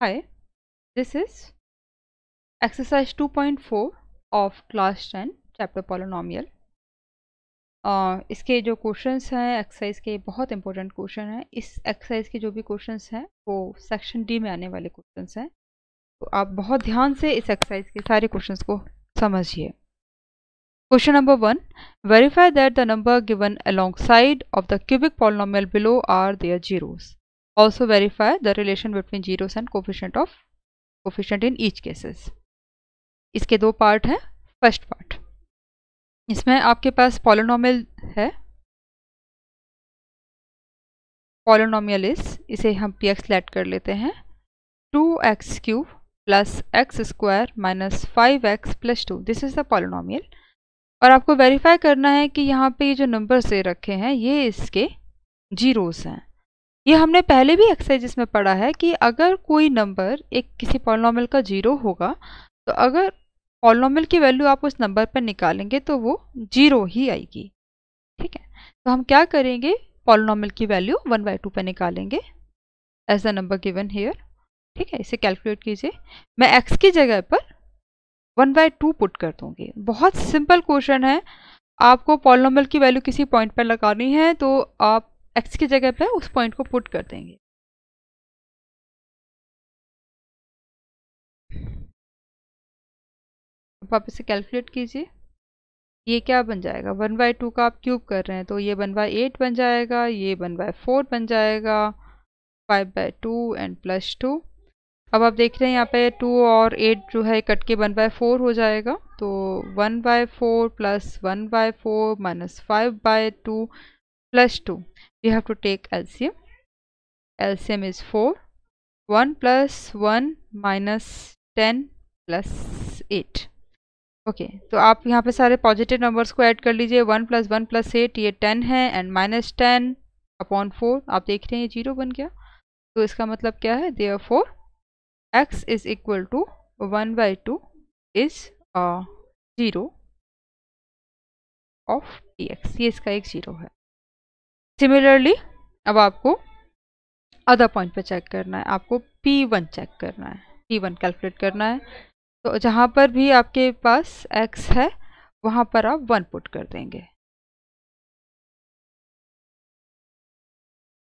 Hi, this is exercise 2.4 of class 10 chapter polynomial. इसके जो questions हैं एक्सरसाइज के बहुत इंपॉर्टेंट क्वेश्चन हैं. इस एक्सरसाइज के जो भी क्वेश्चंस हैं वो सेक्शन डी में आने वाले क्वेश्चंस हैं, तो आप बहुत ध्यान से इस एक्सरसाइज के सारे क्वेश्चंस को समझिए. Question number 1, verify that the number given alongside of the cubic polynomial below are their zeros. Also verify the relation between zeros and coefficient in each cases. इसके दो पार्ट हैं. फर्स्ट पार्ट, इसमें आपके पास polynomial है. Polynomial इसे हम P x late कर लेते हैं. 2x³ plus x square minus 5x plus 2, this is the polynomial. और आपको वेरीफाई करना है कि यहाँ पे ये जो नंबर्स दे रखे हैं ये इसके जीरोस हैं. ये हमने पहले भी एक्सरसाइज में पढ़ा है कि अगर कोई नंबर एक किसी पॉलिनोमियल का जीरो होगा तो अगर पॉलिनोमियल की वैल्यू आप उस नंबर पर निकालेंगे तो वो जीरो ही आएगी. ठीक है, तो हम क्या करेंगे, पॉलिनोमियल की वैल्यू 1/2 पे निकालेंगे as the number given here. ठीक है, इसे कैलकुलेट कीजिए. मैं x की जगह पर 1/2 पुट कर दूंगी. बहुत सिंपल क्वेश्चन है. आपको पॉलिनोमियल की वैल्यू किसी पॉइंट पर लगानी है तो आप x की जगह पर उस पॉइंट को पुट कर देंगे. आप इसे कैलकुलेट कीजिए. ये क्या बन जाएगा, 1/2 का आप क्यूब कर रहे हैं तो ये 1/8 बन जाएगा, ये 1/4 बन जाएगा, 5/2 एंड प्लस 2. अब आप देख रहे हैं यहाँ पे 2 और 8 जो है कट के 1/4 हो जाएगा. तो 1/4 plus 1/4 minus 5/2 plus 2. You have to take LCM. LCM is 4. 1 plus 1 minus 10 plus 8. Okay, तो आप यहाँ पे सारे पॉजिटिव नंबर्स को ऐड कर लीजिए. 1 प्लस 1 प्लस 8 ये 10 है एंड माइनस 10 अपॉन 4. आप देख रहे हैं ये जीरो बन गया. तो इसका मतलब क्या है, therefore x is equal to 1/2 is zero of dx. ये इसका एक जीरो है. सिमिलरली अब आपको अदर पॉइंट पे चेक करना है. आपको p1 चेक करना है, p1 कैलकुलेट करना है. तो जहाँ पर भी आपके पास x है वहाँ पर आप 1 पुट कर देंगे.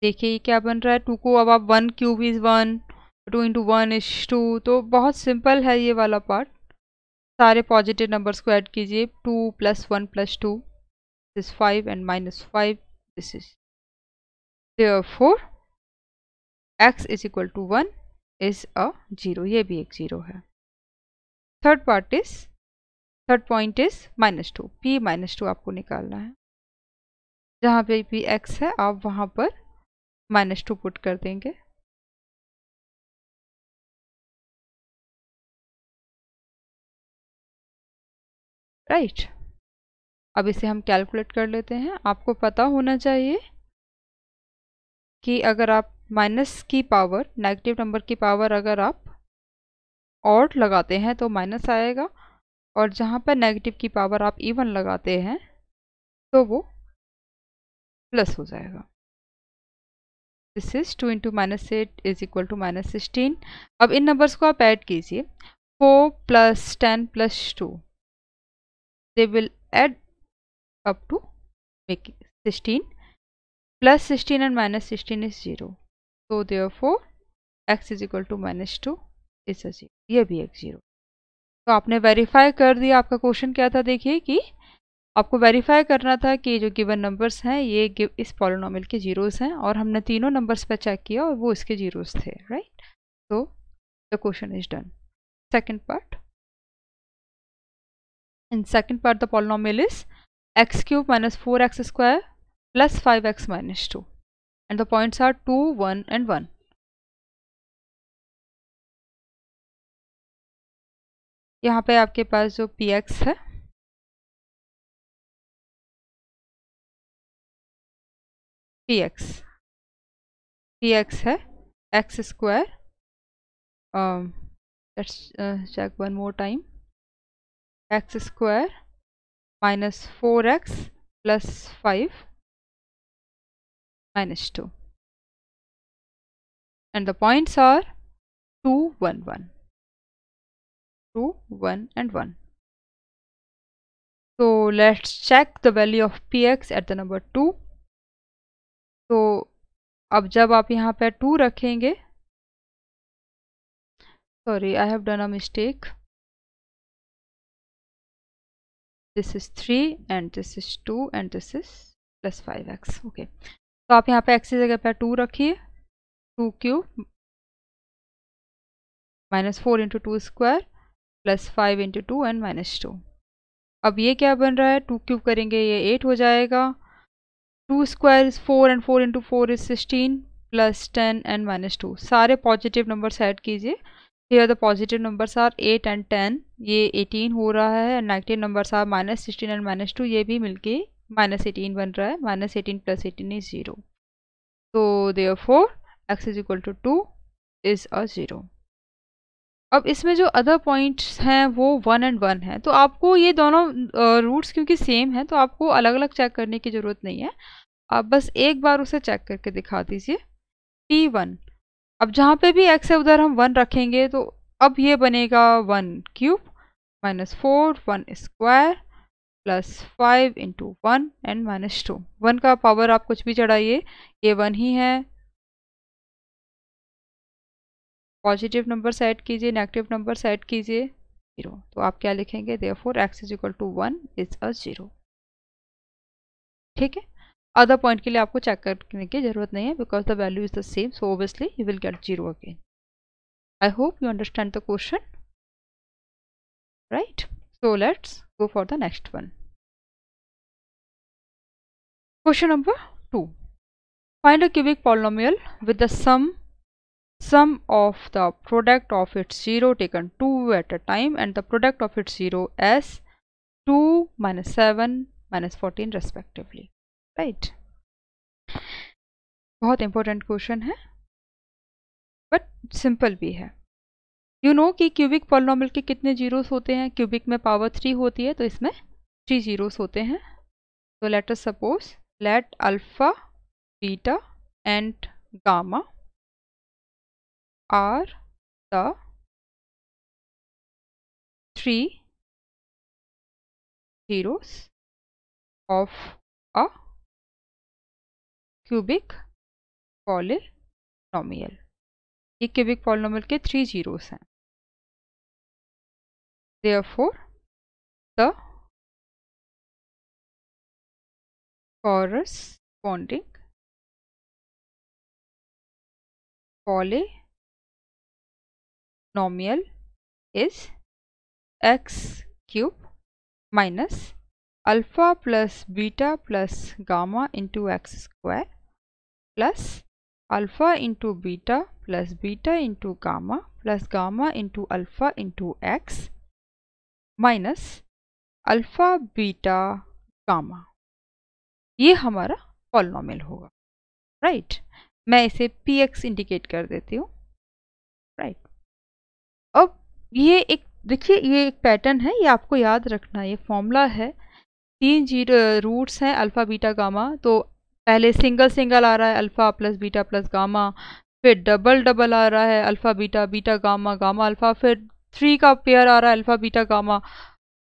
देखिए क्या बन रहा है. 2 को अब आप 1 क्यूब इज 1, 2 इंटू 1 इज 2. तो बहुत सिंपल है ये वाला पार्ट. सारे पॉजिटिव नंबर्स को ऐड कीजिए. 2 plus 1 plus 2 is 5 and minus 5 this is. Therefore x is equal to 1 is a zero. ये भी एक जीरो है. Third point is -2. p -2 आपको निकालना है. जहाँ पे भी x है आप वहाँ पर -2 पुट कर देंगे. राइट, अब इसे हम कैलकुलेट कर लेते हैं. आपको पता होना चाहिए कि अगर आप माइनस की पावर, नेगेटिव नंबर की पावर अगर आप ऑड लगाते हैं तो माइनस आएगा, और जहाँ पर नेगेटिव की पावर आप इवन लगाते हैं तो वो प्लस हो जाएगा. This is 2 into -8 is equal to -16. अब इन नंबर्स को आप ऐड कीजिए. 4 plus 10 plus 2, they will add up to make 16. Plus 16 and -16 is 0. तो therefore x is equal to -2 is a 0. ये भी एक 0. तो आपने वेरीफाई कर दिया. आपका क्वेश्चन क्या था, देखिए कि आपको वेरीफाई करना था कि जो गिवन नंबर्स हैं ये इस पॉलिनोमियल के जीरोस हैं, और हमने तीनों नंबर्स पे चेक किया और वो इसके जीरोस थे. राइट, तो the question is done. Second part, in second part the polynomial is x³ minus 4x square plus 5x minus 2 and the points are 2, 1 and 1. यहाँ पे आपके पास जो px है, px है x². let's check one more time. x² minus 4x plus 5 minus 2 and the points are 2 1 1, 2 1 and 1. So let's check the value of px at the number 2. तो अब जब आप यहाँ पे 2 रखेंगे, sorry I have done a mistake, this is 3 and this is 2 and this is plus 5x. okay, तो आप यहाँ पे x की जगह पे 2 रखिए, 2 cube minus 4 into 2 square plus 5 into 2 and minus 2. अब ये क्या बन रहा है, 2 क्यूब करेंगे ये 8 हो जाएगा, 2 square is 4 and 4 into 4 is 16 plus 10 and minus 2. सारे पॉजिटिव नंबर्स ऐड कीजिए. Here the positive numbers are 8 and 10, ये 18 हो रहा है, and negative numbers are minus 16 and minus 2, ये भी मिलके माइनस 18 बन रहा है. Minus 18 plus 18 is 0. तो therefore x is equal to 2 is a 0. अब इसमें जो अदर पॉइंट्स हैं वो 1 एंड 1 है, तो आपको ये दोनों रूट्स क्योंकि सेम है तो आपको अलग अलग चेक करने की ज़रूरत नहीं है. आप बस एक बार उसे चेक करके दिखा दीजिए. t1, अब जहाँ पे भी x है उधर हम 1 रखेंगे, तो अब ये बनेगा 1 cube minus 4 1 square plus 5 into 1 and minus 2. 1 का पावर आप कुछ भी चढ़ाइए, ये 1 ही है. पॉजिटिव नंबर सेट कीजिए, नेगेटिव नंबर सेट कीजिए, 0. तो आप क्या लिखेंगे, therefore x is equal to 1 is a 0. ठीक है. अदर पॉइंट के लिए आपको चेक करने की जरूरत नहीं है because the value is the same, so obviously you will get 0 again. I hope you understand the question, right. So let's go for the next one. Question number 2. Find a cubic polynomial with the sum of the product of its 0 taken 2 at a time and the product of its 0 as 2 minus 7 minus 14 respectively. right. बहुत important question है but simple भी है. You know कि cubic polynomial के कितने zeros होते हैं. Cubic में पावर 3 होती है तो इसमें 3 जीरोस होते हैं. तो let us suppose let alpha beta and gamma are the 3 zeros of a cubic polynomial. ये cubic polynomial के 3 zeros हैं. Therefore, the corresponding polynomial is x cube minus alpha plus beta plus gamma into x square plus alpha into beta plus beta into gamma into alpha into x minus alpha beta gamma. ये हमारा polynomial होगा. Right. मैं इसे px indicate कर देती हूँ. Right. अब ये एक देखिए, ये एक पैटर्न है, ये आपको याद रखना है. ये फॉर्मूला है, 3 रूट्स हैं अल्फ़ा बीटा गामा. तो पहले सिंगल सिंगल आ रहा है alpha plus beta plus gamma, फिर डबल डबल आ रहा है alpha beta beta gamma gamma alpha, फिर 3 का पेयर आ रहा है अल्फ़ा बीटा गामा.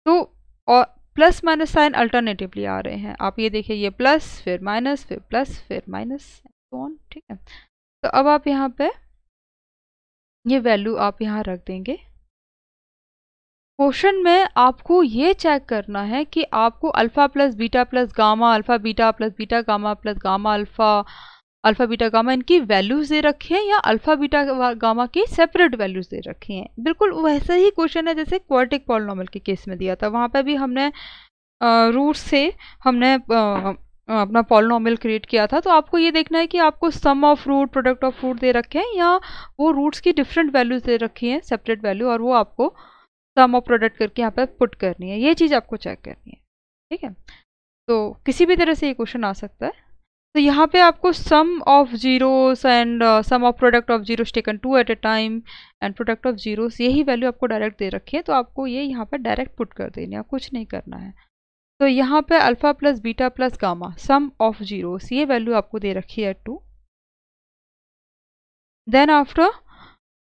तो और प्लस माइनस साइन अल्टरनेटिवली आ रहे हैं. आप ये देखिए, ये प्लस फिर माइनस फिर प्लस फिर माइनस. ठीक है. तो अब आप यहाँ पे ये वैल्यू आप यहाँ रख देंगे. क्वेश्चन में आपको ये चेक करना है कि आपको alpha plus beta plus gamma alpha beta plus beta gamma plus gamma alpha alpha beta gamma इनकी वैल्यूज़ दे रखी हैं या अल्फ़ा बीटा गामा की सेपरेट वैल्यूज़ दे रखी हैं. बिल्कुल वैसा ही क्वेश्चन है जैसे क्वाड्रेटिक पॉलिनोमियल के केस में दिया था. वहाँ पे भी हमने रूट से हमने अपना पॉलिनोमियल क्रिएट किया था. तो आपको ये देखना है कि आपको sum of root product of root दे रखे हैं या वो रूट्स की डिफरेंट वैल्यूज़ दे रखी हैं सेपरेट वैल्यू, और वो आपको सम ऑफ प्रोडक्ट करके यहाँ पे पुट करनी है. ये चीज़ आपको चेक करनी है. ठीक है. तो किसी भी तरह से ये क्वेश्चन आ सकता है. तो यहाँ पे आपको sum of zeros and sum of product of zeros taken 2 at a time and product of zeros, यही वैल्यू आपको डायरेक्ट दे रखी है. तो आपको ये यहाँ पे डायरेक्ट पुट कर देनी है, कुछ नहीं करना है. तो यहाँ पे alpha plus beta plus gamma sum of zeros, ये वैल्यू आपको दे रखी है 2. Then after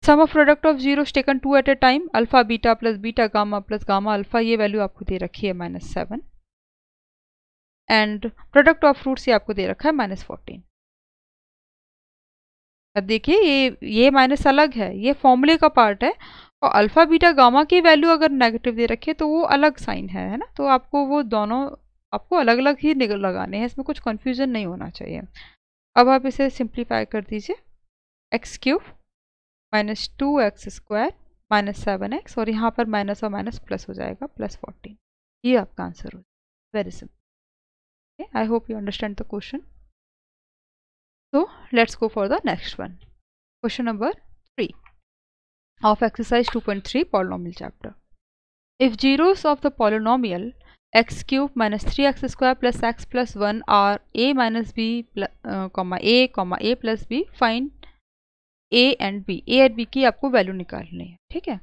sum of product of zeros taken two at a time, alpha beta plus gamma alpha, ये वैल्यू आपको दे रखी है -7, एंड प्रोडक्ट ऑफ फ्रूट्स ये आपको दे रखा है -14। अब देखिए ये माइनस अलग है, ये फॉर्मूले का पार्ट है, और अल्फा बीटा गामा की वैल्यू अगर नेगेटिव दे रखी है तो वो अलग साइन है ना, तो आपको वो दोनों आपको अलग अलग ही लगाने हैं, इसमें कुछ कन्फ्यूज़न नहीं होना चाहिए। अब आप इसे सिंप्लीफाई कर दीजिए, x³ -2x² -7x, और यहाँ पर माइनस और माइनस प्लस हो जाएगा +14। ये आपका आंसर हो, very simple. I hope you understand the question. So let's go for the next one. Question number 3 of exercise 2.3 polynomial chapter. If zeros of the polynomial x³ -3x² plus x plus 1 are a minus b a plus b, find a and b. a और b की आपको value निकालनी है, ठीक है।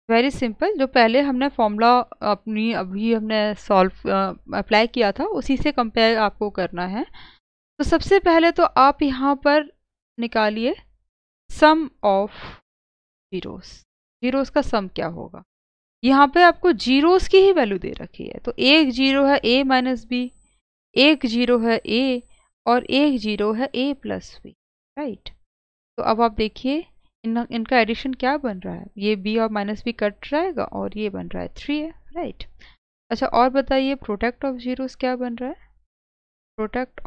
Very simple, जो पहले हमने फॉर्मूला अभी हमने सॉल्व अप्लाई किया था उसी से कंपेयर आपको करना है। तो सबसे पहले तो आप यहाँ पर निकालिए सम ऑफ जीरोस। जीरोस का सम क्या होगा, यहाँ पे आपको जीरोस की ही वैल्यू दे रखी है, तो एक जीरो है a माइनस बी, एक जीरो है a, और एक जीरो है a प्लस बी, राइट। तो अब आप देखिए इनका एडिशन क्या बन रहा है, ये b और माइनस बी कट जाएगा और ये बन रहा है 3 है, राइट। अच्छा और बताइए प्रोडक्ट ऑफ जीरोस क्या बन रहा है, प्रोडक्ट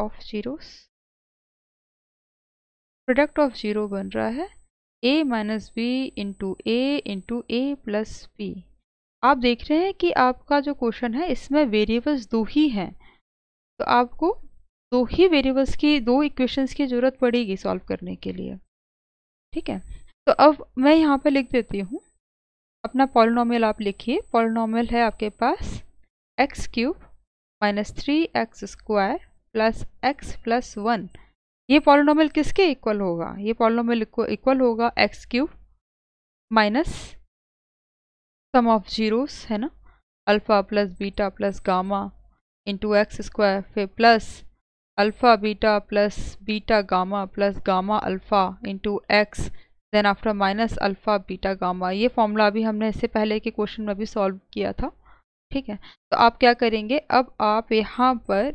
ऑफ जीरो बन रहा है a minus b into a plus b. आप देख रहे हैं कि आपका जो क्वेश्चन है इसमें वेरिएबल्स दो ही हैं, तो आपको दो ही वेरिएबल्स की दो इक्वेशंस की ज़रूरत पड़ेगी सॉल्व करने के लिए, ठीक है। तो अब मैं यहाँ पे लिख देती हूँ अपना पॉलिनोमियल, आप लिखिए पॉलिनोमियल है आपके पास x³ -3x² plus x plus 1। ये पॉलिनोमियल किसके इक्वल होगा, ये पॉलिनोमियल इक्वल होगा x³ minus sum of zeros है ना, alpha plus beta plus gamma into x², फिर plus alpha beta plus beta gamma plus gamma alpha into x, then after minus alpha beta gamma. ये formula अभी हमने इससे पहले के क्वेश्चन में भी सॉल्व किया था, ठीक है। तो आप क्या करेंगे, अब आप यहाँ पर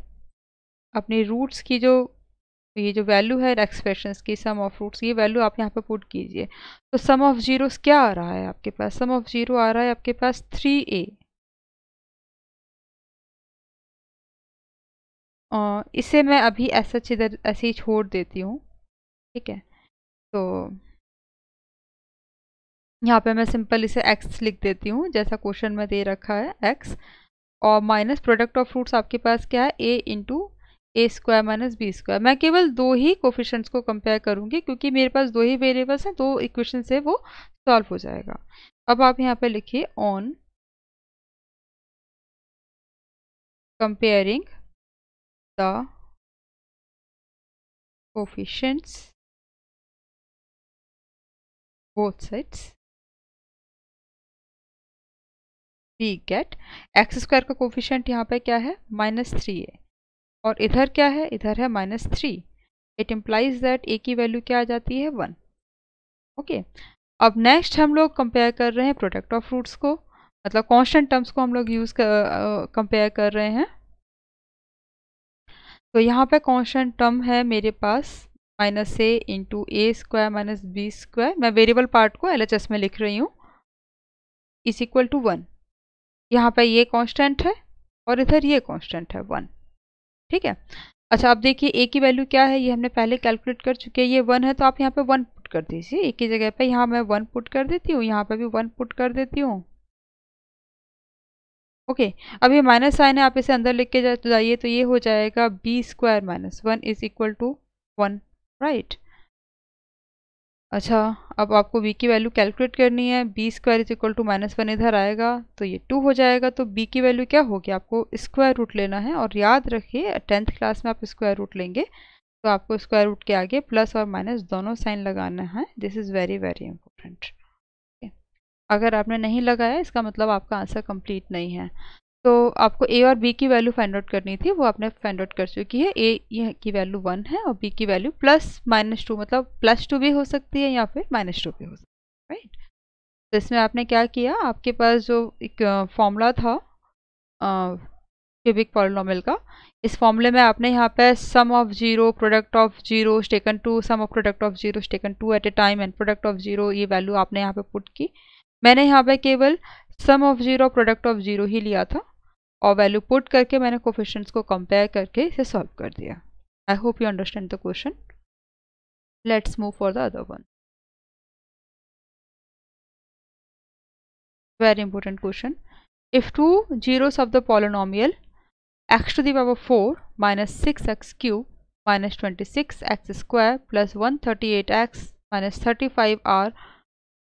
अपने रूट्स की ये जो वैल्यू है एक्सप्रेशंस की, सम ऑफ रूट्स, ये वैल्यू आप यहाँ पे पुट कीजिए। तो सम ऑफ जीरोस क्या आ रहा है आपके पास, सम ऑफ जीरो आ रहा है आपके पास 3a। इसे मैं अभी ऐसा इधर ऐसे ही छोड़ देती हूँ, ठीक है। तो यहाँ पे मैं सिंपल इसे x लिख देती हूँ जैसा क्वेश्चन में दे रखा है x, और माइनस प्रोडक्ट ऑफ फ्रूट्स आपके पास क्या है a into a² minus b²। मैं केवल दो ही कोफिशिएंट्स को कंपेयर करूँगी क्योंकि मेरे पास दो ही वेरिएबल्स हैं, दो इक्वेशन से वो सॉल्व हो जाएगा। अब आप यहाँ पे लिखिए on comparing the coefficients both sides we get x² का कोफिशिएंट यहाँ पे क्या है -3 है, और इधर क्या है, इधर है -3। इट इम्प्लाइज दैट a की वैल्यू क्या आ जाती है 1, ओके। अब नेक्स्ट हम लोग कंपेयर कर रहे हैं प्रोडक्ट ऑफ फ्रूट्स को, मतलब कांस्टेंट टर्म्स को हम लोग कंपेयर कर रहे हैं। तो यहाँ पे कांस्टेंट टर्म है मेरे पास -a into a² minus b², मैं वेरिएबल पार्ट को LHS में लिख रही हूँ, इज इक्वल टू 1। यहाँ पे ये कांस्टेंट है और इधर ये कांस्टेंट है 1, ठीक है। अच्छा अब देखिए a की वैल्यू क्या है, ये हमने पहले कैलकुलेट कर चुके हैं, ये 1 है, तो आप यहाँ पे 1 पुट कर दीजिए a की जगह पे। यहाँ मैं 1 पुट कर देती हूँ, यहाँ पे भी 1 पुट कर देती हूँ, ओके। अब ये माइनस साइन है, आप इसे अंदर लिख के जाइए, तो ये हो जाएगा b² minus 1 is equal to 1, right. अच्छा अब आपको b की वैल्यू कैलकुलेट करनी है, b² इज इक्वल टू -1 इधर आएगा तो ये 2 हो जाएगा, तो b की वैल्यू क्या होगी, आपको स्क्वायर रूट लेना है। और याद रखिए 10th क्लास में आप स्क्वायर रूट लेंगे तो आपको स्क्वायर रूट के आगे प्लस और माइनस दोनों साइन लगाना है, this is very very important. अगर आपने नहीं लगाया इसका मतलब आपका आंसर कंप्लीट नहीं है। तो आपको ए और बी की वैल्यू फाइंड आउट करनी थी, वो आपने फाइंड आउट कर चुकी है। ए की वैल्यू 1 है और बी की वैल्यू +-2, मतलब +2 भी हो सकती है या फिर -2 भी हो सकती है, राइट। तो इसमें आपने क्या किया, आपके पास जो एक फॉर्मूला था क्यूबिक पॉलिनोमियल का, इस फॉर्मूले में आपने यहाँ पे sum of zero, product of zero taken two, sum of product of zero taken two at a time and product of zero, ये वैल्यू आपने यहाँ पे पुट की। मैंने यहाँ पे केवल sum of zero, product of zero ही लिया था और वैल्यू पुट करके मैंने कोफिशिएंट्स को कंपेयर करके इसे सॉल्व कर दिया। I hope you understand the question. Let's move for the other one. Very important question. If two zeros of the polynomial x to the power 4 minus 6x cube minus 26x square plus 138x minus 35 are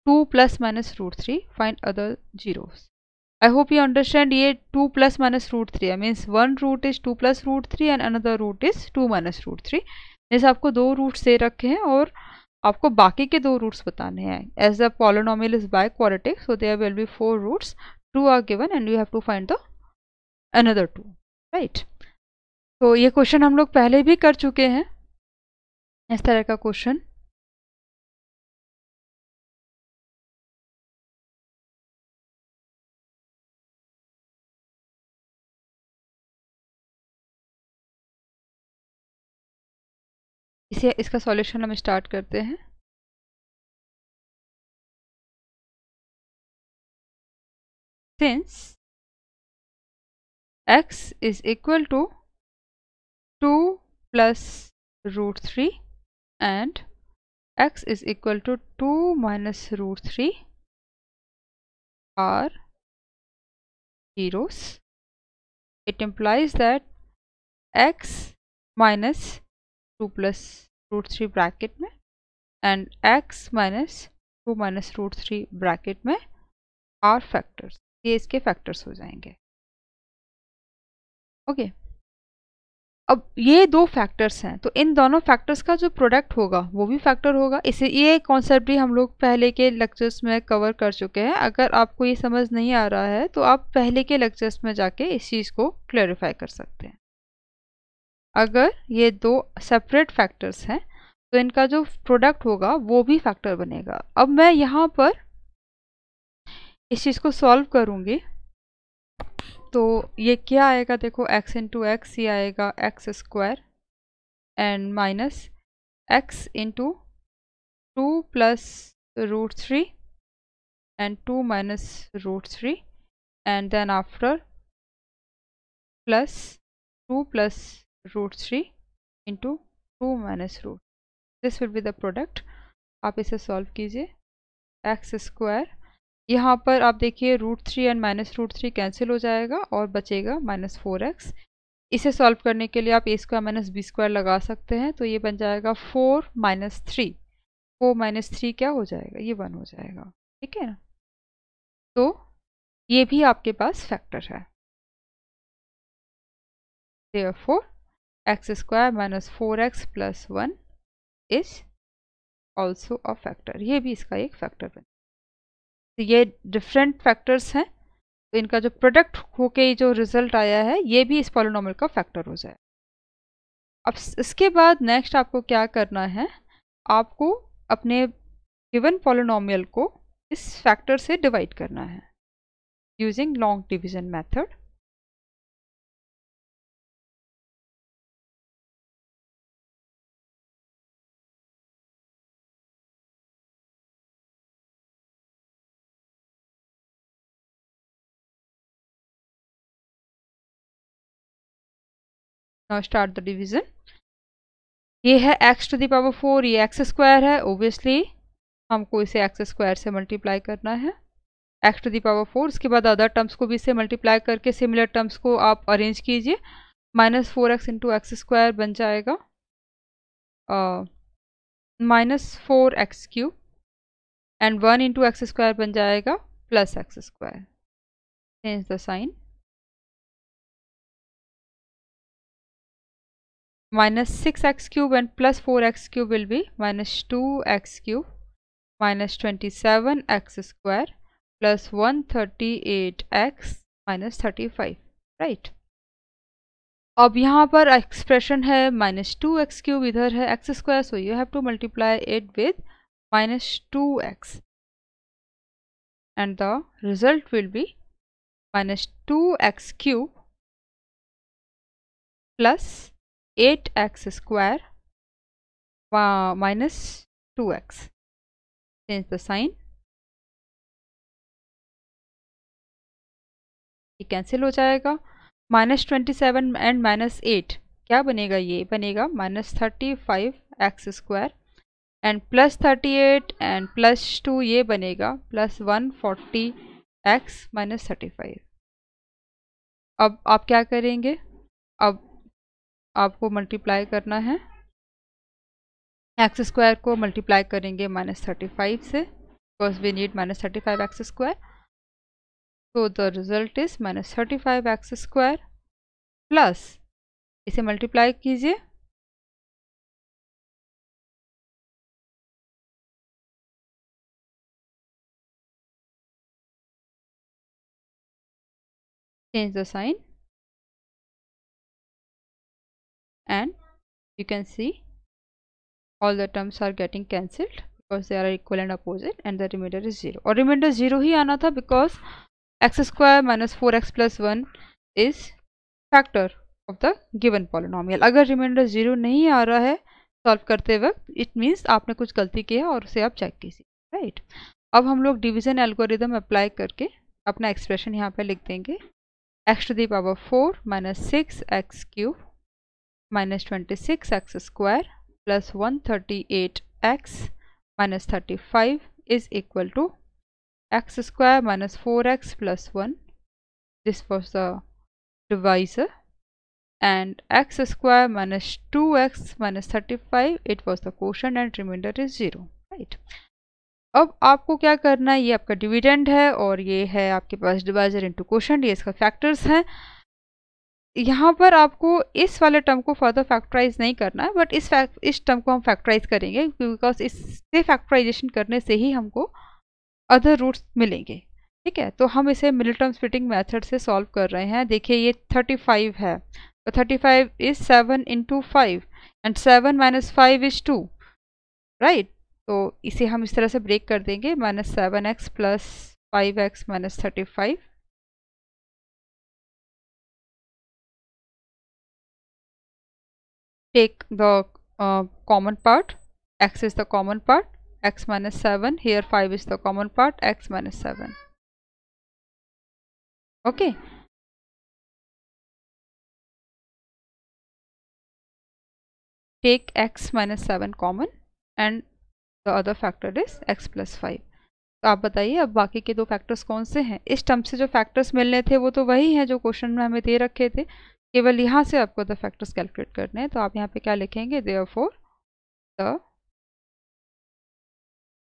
2 plus minus root 3, find other zeros. I hope you understand ये 2 plus minus root 3 है, means one root is 2 plus root 3 and another root is 2 minus root 3. जैसे आपको दो roots दे रखे हैं और आपको बाकी के दो रूट्स बताने हैं। As the polynomial is biquadratic, so there will be 4 roots, 2 are given and you have to find the another 2, right. तो ये क्वेश्चन हम लोग पहले भी कर चुके हैं, इस तरह का क्वेश्चन। इसका सॉल्यूशन हम स्टार्ट करते हैं। Since x is equal to 2 plus root 3 and x is equal to 2 minus root 3 are zeros, it implies that x minus 2 plus root 3 bracket में and x minus 2 minus root 3 bracket में are factors, ये इसके factors हो जाएंगे। Okay अब ये दो factors हैं, तो इन दोनों फैक्टर्स का जो प्रोडक्ट होगा वो भी फैक्टर होगा। इसे ये कॉन्सेप्ट भी हम लोग पहले के लेक्चर्स में कवर कर चुके हैं। अगर आपको ये समझ नहीं आ रहा है तो आप पहले के लेक्चर्स में जाके इस चीज़ को क्लैरिफाई कर सकते हैं। अगर ये दो सेपरेट फैक्टर्स हैं तो इनका जो प्रोडक्ट होगा वो भी फैक्टर बनेगा। अब मैं यहाँ पर इस चीज़ को सॉल्व करूँगी तो ये क्या आएगा, देखो x इंटू एक्स, ये आएगा x square and minus x into 2 plus root 3 and 2 minus root 3 and then after plus 2 plus root 3 into 2 minus root. This will be the product. आप इसे सॉल्व कीजिए। एक्स स्क्वायर, यहाँ पर आप देखिए root 3 and minus root 3 cancel हो जाएगा और बचेगा -4x। इसे सॉल्व करने के लिए आप a square minus b square लगा सकते हैं, तो ये बन जाएगा 4 minus 3। 4 minus 3 क्या हो जाएगा, ये 1 हो जाएगा, ठीक है ना। तो ये भी आपके पास फैक्टर है। Therefore x square minus 4x plus 1 is also a factor। ये भी इसका एक फैक्टर बने। तो ये डिफरेंट फैक्टर्स हैं, तो इनका जो प्रोडक्ट होके जो रिजल्ट आया है ये भी इस पॉलिनोमियल का फैक्टर हो जाए। अब इसके बाद नेक्स्ट आपको क्या करना है, आपको अपने गिवन पॉलिनोमियल को इस फैक्टर से डिवाइड करना है using long division method. Now start the division. ये है x टू द पावर 4, ये एक्स स्क्वायर है, ओबियसली हमको इसे एक्स स्क्वायर से मल्टीप्लाई करना है, x टू द पावर 4। उसके बाद अदर टर्म्स को भी इसे मल्टीप्लाई करके सिमिलर टर्म्स को आप अरेंज कीजिए। -4x इंटू एक्स स्क्वायर बन जाएगा -4x cube and 1 into x square बन जाएगा plus x square. Change the sign. -6x cube and plus 4x cube will be -2x cube minus 27x square plus 138x minus 35। Right. अब यहाँ पर expression है -2x³ इधर है x², so you have to multiply it with -2x and the result will be -2x³ plus 8x² -2x. Change the sign. ये cancel हो जाएगा। -27 and -8 क्या बनेगा? ये बनेगा -35x² एंड +38 एंड +2 ये बनेगा +140x -35। अब आप क्या करेंगे? अब आपको मल्टीप्लाई करना है, x² को मल्टीप्लाई करेंगे -35 से, बिकॉज वी नीड -35x²। तो the result is -35x² plus, इसे मल्टीप्लाई कीजिए, change the sign and you can see all the terms are getting cancelled because they are equal and opposite and the remainder is 0. और remainder 0 ही आना था because x² - 4x + 1 is factor of the given polynomial. अगर remainder 0 नहीं आ रहा है solve करते वक्त, it means आपने कुछ गलती की है और उसे आप चेक कीजिए, राइट। अब हम लोग डिवीजन एल्गोरिदम अप्लाई करके अपना एक्सप्रेशन यहाँ पे लिख देंगे। x⁴ - 6x³ -26x² plus 138x -35 is equal to x² - 4x + 1. This was the divisor, and x² - 2x - 35, it was the quotient and remainder is 0, right. अब आपको क्या करना है, ये आपका डिविडेंड है और ये है आपके पास डिवाइजर इनटू क्वोशंट, ये इसका फैक्टर्स हैं। यहाँ पर आपको इस वाले टर्म को फर्दर फैक्टराइज नहीं करना है, बट इस टर्म को हम फैक्टराइज करेंगे बिकॉज इससे फैक्टराइजेशन करने से ही हमको अदर रूट्स मिलेंगे, ठीक है। तो हम इसे मिडिल टर्म स्प्लिटिंग मेथड से सॉल्व कर रहे हैं। देखिए ये 35 है, तो 35 इज 7 × 5 एंड 7 - 5 इज 2, राइट। तो इसे हम इस तरह से ब्रेक कर देंगे, -7x + 5x - 35। Take the common part, x is the common part, x - 7, here 5 is the common part, x - 7, okay. Take x - 7 common and the other factor is x + 5. तो आप बताइए अब बाकी के दो फैक्टर्स कौन से हैं? इस टर्म से जो फैक्टर्स मिलने थे वो तो वही हैं जो क्वेश्चन में हमें दे रखे थे, केवल यहाँ से आपको द फैक्टर्स कैलकुलेट करने हैं। तो आप यहाँ पे क्या लिखेंगे? Therefore the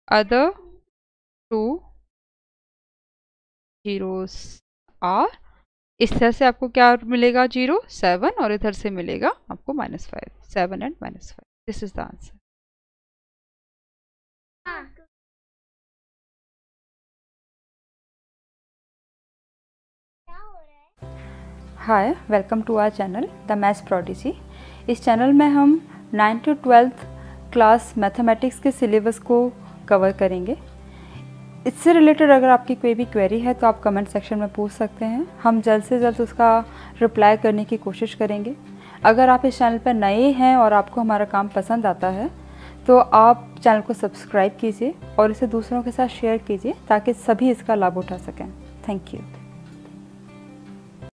other two zeros are, इस तरह से आपको क्या मिलेगा? 0 7 और इधर से मिलेगा आपको -5, 7 and -5। This is the answer. Hi, welcome to our channel the maths prodigy. इस चैनल में हम 9th to 12th class mathematics के सिलेबस को कवर करेंगे। इससे रिलेटेड अगर आपकी कोई भी क्वेरी है तो आप कमेंट सेक्शन में पूछ सकते हैं, हम जल्द से जल्द उसका रिप्लाई करने की कोशिश करेंगे। अगर आप इस चैनल पर नए हैं और आपको हमारा काम पसंद आता है तो आप चैनल को सब्सक्राइब कीजिए और इसे दूसरों के साथ शेयर कीजिए ताकि सभी इसका लाभ उठा सकें। Thank you.